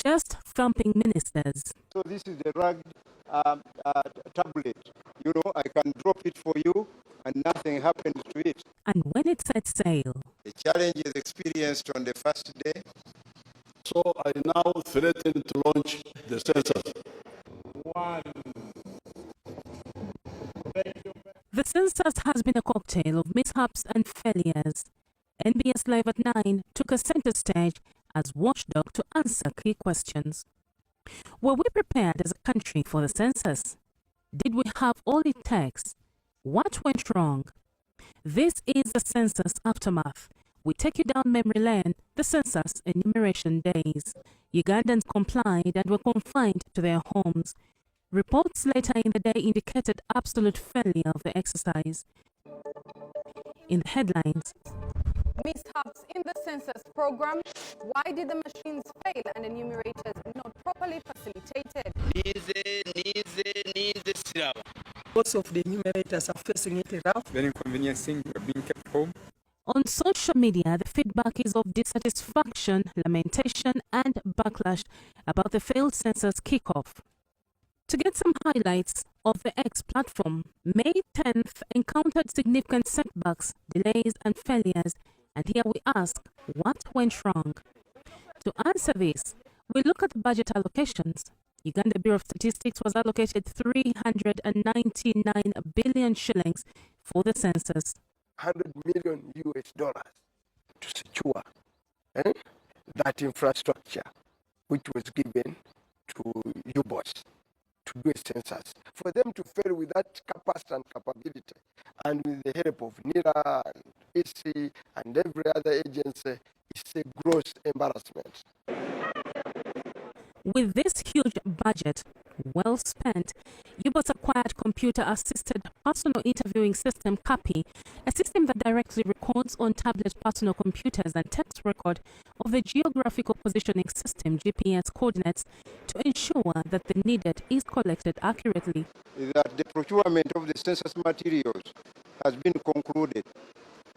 chest thumping ministers. So this is the rugged tablet. You know, I can drop it for you and nothing happens to it. And when it sets sail, The challenge is experienced on the first day. So I now threaten to launch the census. the census has been a cocktail of mishaps and failures. NBS Live at 9 took a center stage as watchdog to answer key questions. Were we prepared as a country for the census? Did we have all it takes? What went wrong? This is the census aftermath. We take you down memory lane, the census enumeration days. Ugandans complied and were confined to their homes. Reports later in the day indicated absolute failure of the exercise. In the headlines, mishaps in the census program. Why did the machines fail and enumerators not properly facilitated? Most of the enumerators are facing it rough. Very inconveniencing, being kept home. on social media, the feedback is of dissatisfaction, lamentation, and backlash about the failed census kickoff. To get some highlights of the X platform, May 10th encountered significant setbacks, delays, and failures, and here we ask, what went wrong? To answer this, we look at budget allocations. Uganda Bureau of Statistics was allocated 399 billion shillings for the census. $100 million to secure that infrastructure which was given to UBOS to do a census. For them to fail with that capacity and capability, and with the help of NIRA and EC and every other agency, it's a gross embarrassment. With this huge budget, well spent, UBOS acquired computer-assisted personal interviewing system CAPI, a system that directly records on tablet personal computers and takes record of the geographical positioning system GPS coordinates to ensure that the needed is collected accurately. That the procurement of the census materials has been concluded,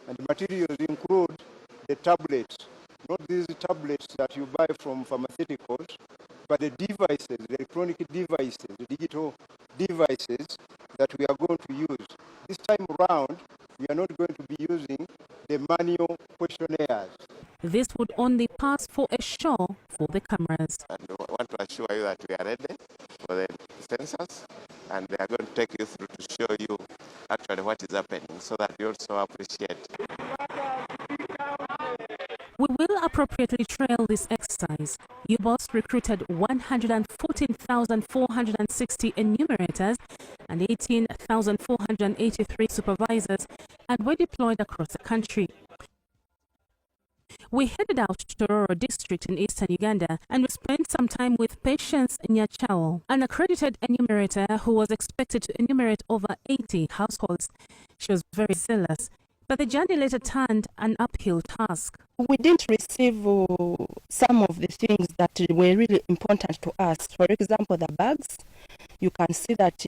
and the materials include the tablets, not these tablets that you buy from pharmaceuticals, but the devices, the electronic devices, the digital devices that we are going to use. This time around, we are not going to be using the manual questionnaires. This would only pass for a show for the cameras. And we want to assure you that we are ready for the census, and they are going to take you through to show you actually what is happening so that you also appreciate. We will appropriately trail this exercise. UBOS recruited 114,460 enumerators and 18,483 supervisors and were deployed across the country. We headed out to Tororo district in eastern Uganda and we spent some time with Patience Nyachao, an accredited enumerator who was expected to enumerate over 80 households. She was very zealous, but the journey later turned an uphill task. We didn't receive some of the things that were really important to us. For example, the bags. You can see that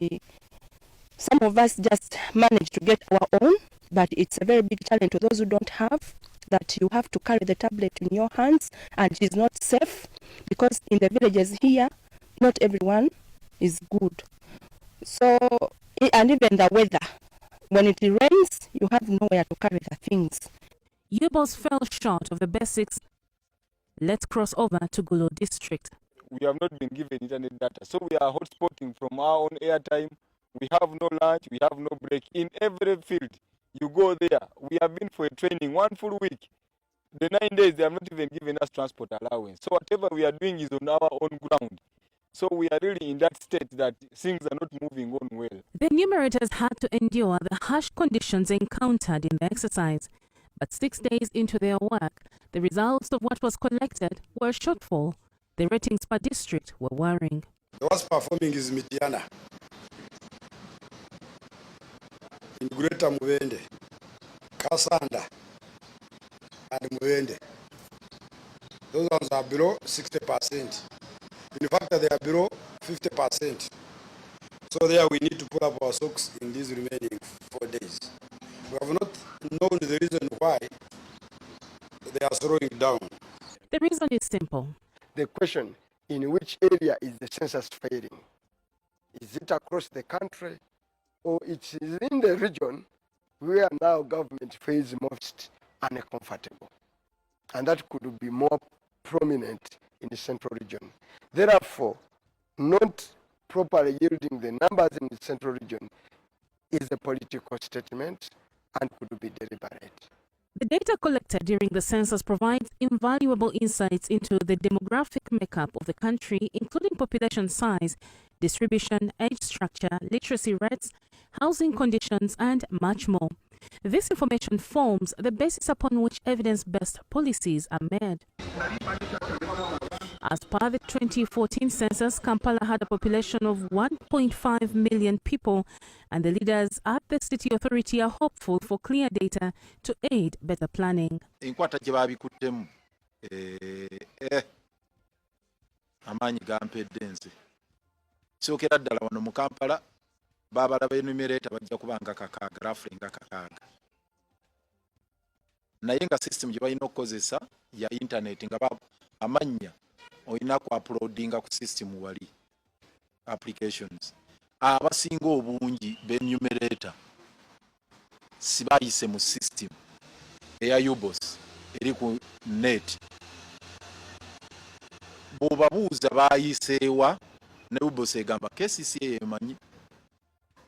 some of us just managed to get our own, but it's a very big challenge to those who don't have, that you have to carry the tablet in your hands, and it is not safe because in the villages here, not everyone is good. So, and even the weather. When it rains, you have nowhere to carry the things. UBOS fell short of the basics. Let's cross over to Gulo district. We have not been given internet data, so we are hotspotting from our own airtime. We have no lunch, we have no break. In every field, you go there. We have been for a training 1 full week. The 9 days, they have not even given us transport allowance. So whatever we are doing is on our own ground. So we are really in that state that things are not moving on well. The enumerators had to endure the harsh conditions encountered in the exercise. But 6 days into their work, the results of what was collected were a shortfall. The ratings per district were worrying. The worst performing is Mitiana, in Greater Mubende, Kasanda, and Mubende. Those ones are below 60%. In fact, they are below 50%. So there we need to pull up our socks in these remaining 4 days. We have not known the reason why they are slowing down. The reason is simple. The question in which area is the census failing. Is it across the country, or it is in the region where now government feels most uncomfortable? And that could be more prominent in the central region. Therefore, not properly yielding the numbers in the central region is a political statement and could be deliberate. The data collected during the census provides invaluable insights into the demographic makeup of the country, including population size, distribution, age structure, literacy rates, housing conditions, and much more. This information forms the basis upon which evidence-based policies are made. As per the 2014 census, Kampala had a population of 1.5 million people, and the leaders at the city authority are hopeful for clear data to aid better planning. Amaanyi gampedde nze sookera ddala wano mu Kampala baabala b'enumerator bajja kuba nga kakaaga roughly nga kakaaga naye nga system gye balina okukozesa ya internet nga amannya olina ku uploadinga ku system wali applications abasinga obungi b'enumerator sibayise mu system eya UBOS eri ku net bw'obabuuza baayiseewa ne UBOS egamba KCC emanyi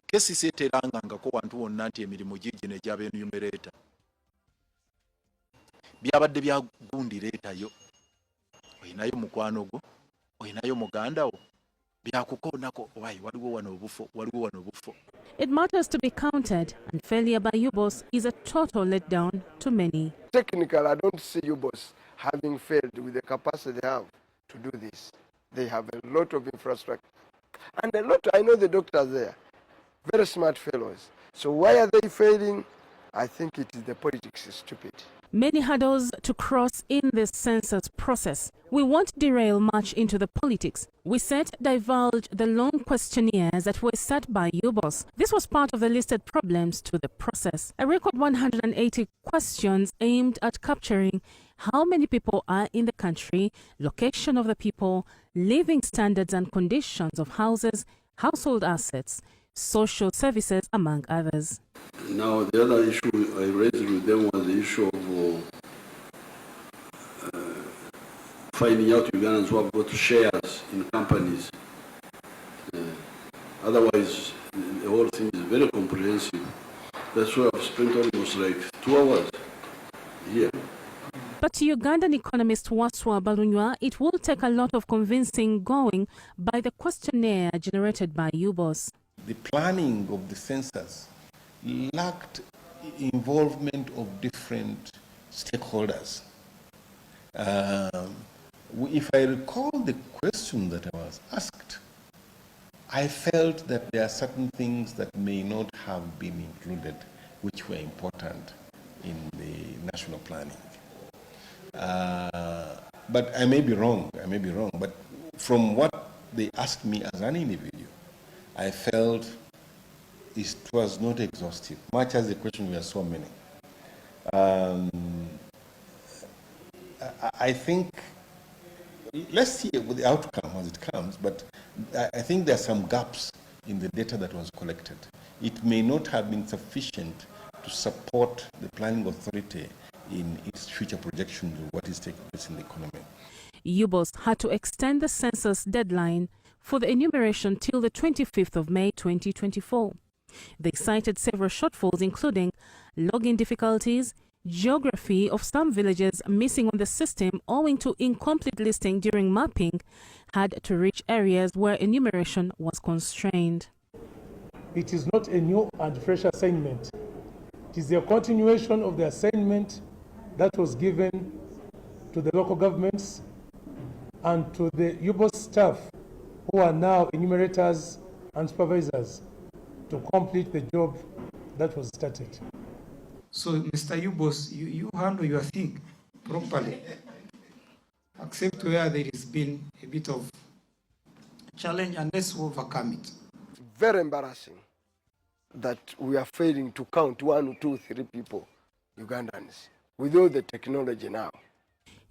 KCC terangangako wantu wonna nti emirimu gigi n'egy'abenumerator byabadde bya gundi leetayo oyinayo mukwano gwo oyinayo muganda wo byakukoonako wayi waliwo wano obufo. It matters to be counted, and failure by UBOS is a total letdown to many. Technically, I don't see UBOS having failed with the capacity they have to do this. They have a lot of infrastructure. And I know the doctors there, very smart fellows. So why are they failing? I think it is the politics is stupid. Many hurdles to cross in this census process. We won't derail much into the politics. We said divulge the long questionnaires that were set by UBOS. This was part of the listed problems to the process. A record 180 questions aimed at capturing how many people are in the country, location of the people, living standards and conditions of houses, household assets, social services, among others. Now, the other issue I raised with them was the issue of finding out Ugandans who have got shares in companies. Otherwise, the whole thing is very comprehensive. That's why I've spent almost like 2 hours here. But to Ugandan economist Waswa Balunywa, it will take a lot of convincing going by the questionnaire generated by UBOS. The planning of the census lacked involvement of different stakeholders. If I recall the question that I was asked, I felt that there are certain things that may not have been included which were important in the national planning. But I may be wrong, but from what they asked me as an individual, I felt it was not exhaustive, much as the question were so many. I think, let's see with the outcome as it comes, but I think there are some gaps in the data that was collected. It may not have been sufficient to support the planning authority in its future projections of what is taking place in the economy. UBOS had to extend the census deadline for the enumeration till the 25th of May 2024. They cited several shortfalls, including login difficulties, geography of some villages missing on the system owing to incomplete listing during mapping had to reach areas where enumeration was constrained. It is not a new and fresh assignment. It is a continuation of the assignment that was given to the local governments and to the UBOS staff who are now enumerators and supervisors to complete the job that was started. So, Mr. UBOS, you handle your thing properly, except where there has been a bit of challenge, and let's overcome it. Very embarrassing that we are failing to count 1, 2, 3 people, Ugandans, with all the technology now.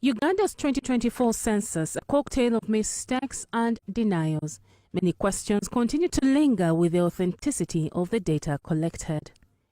Uganda's 2024 census, a cocktail of mistakes and denials. Many questions continue to linger with the authenticity of the data collected.